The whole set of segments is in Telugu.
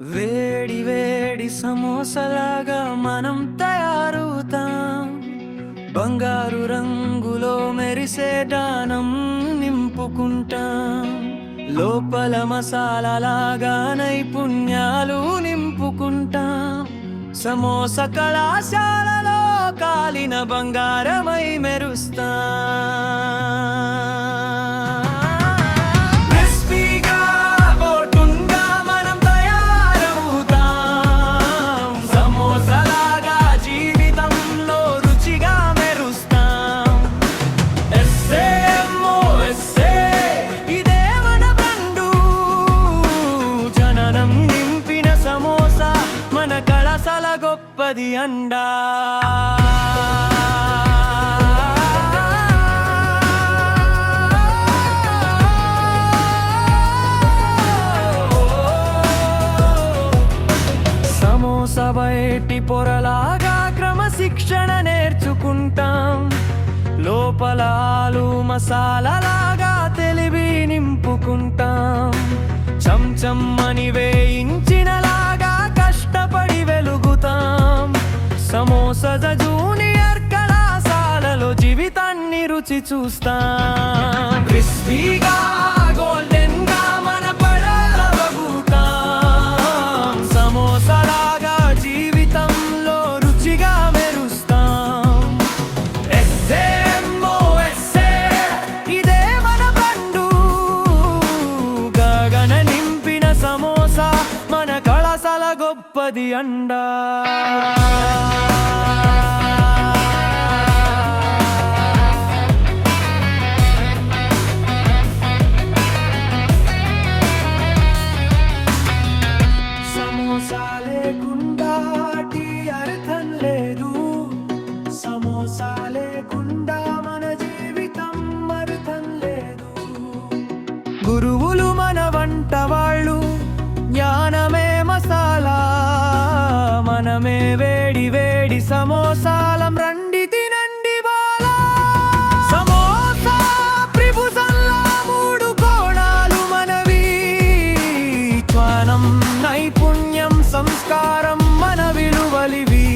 వేడి వేడి సమోసలాగా మనం తయారవుతాం. బంగారు రంగులో మెరిసే దానం నింపుకుంటాం. లోపల మసాలాగా నైపుణ్యాలు నింపుకుంటాం. సమోస కళాశాలలో కాలిన బంగారమై మెరుస్తాం. గొప్పది అండా సమోసా బయటి పొరలాగా క్రమశిక్షణ నేర్చుకుంటాం. లోపల ఆలు మసాలాగా తెలివి నింపుకుంటాం. చంచమ్మని వేయించినలాగా కష్టపడి వెలుగుతాం. సమోసా జూనియర్ కళాశాలలో జీవితాన్ని రుచి చూస్తాం. క్రిస్పీగా గోల్డెన్ గా మన పడగలుగుతాం. సమోసాలాగా జీవితంలో రుచిగా మెరుస్తాం. ఇదే మన బండు గగన నింపిన సమోసా మన కళాశాల గొప్పది అండా. సమోసా లేకుండా టీ అర్థం లేదు. సమోసా లేకుండా మన జీవితం అర్థం లేదు. గురువులు మన వంట వాళ్ళు, జ్ఞానమే మసాలా, మనమే వేడి వేడి సమోసాలం రండి తినండి బాలా. సమోసా త్రిభుజంలా మూడు కోణాలు మనవి. జ్ఞానం, నైపుణ్యం, సంస్కారం మన విలువలివి.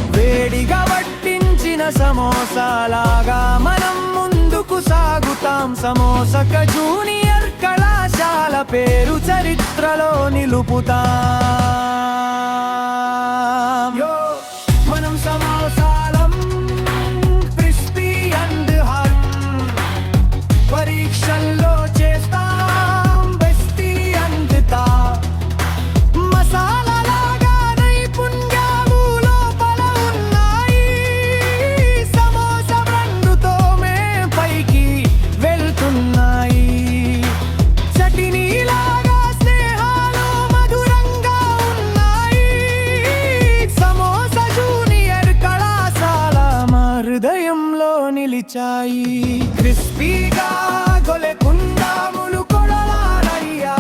వేడిగా వడ్డించిన సమోసాలాగా మనం ముందుకు సాగుతాం. సమోసక జూనియర్ కళాశాల పేరు చరిత్రలో నిలుపుతాం. మనం సమోసాలం క్రిస్పీ అండ్ హాట్. పరీక్షల్లో చేస్తాం బెస్టీ అందుతా. మసాలాగా నైపుణ్యాలు లోపల ఉన్నాయి. సమోసా బ్రాండుతో మే పైకి వెళ్తున్నాయి. చటినీలాగా స్నేహాలు మధురంగా ఉన్నాయి. సమోసా జూనియర్ కళాశాల మా హృదయంలో నిలిచాయి. క్రిస్పీగా గొలెకుండా ములుకొడలారయ్యాం.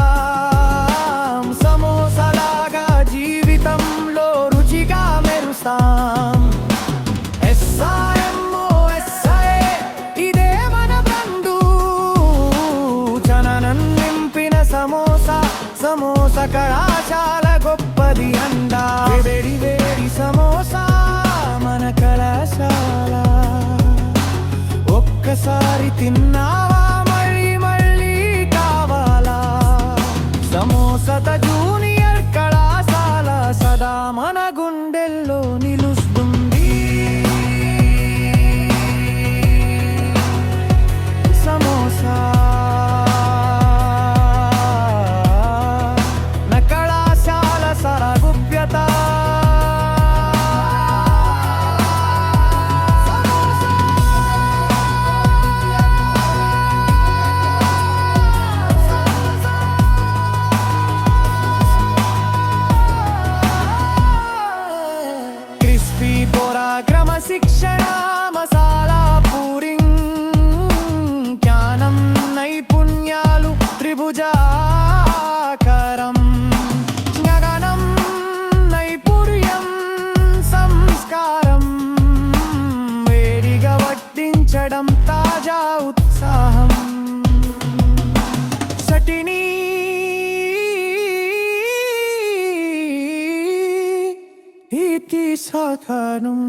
సమోసాలాగా జీవితంలో రుచిగా మెరుస్తాం. ఇదే మన బండు జననం నింపిన సమోసా. సమోసా కళాశాల గొప్పది అండా. వేడి వేడి సమోసా మన కళాశాల. ఒక్కసారి తిన్నావా మళ్ళీ మళ్ళీ కావాలా. సమోసా జూనియర్ కళాశాల సదా మన గుండెల్లో నిలుస్తుంది. సమోసా నా కళాశాల సరగుప్యత. ఇది సాధనం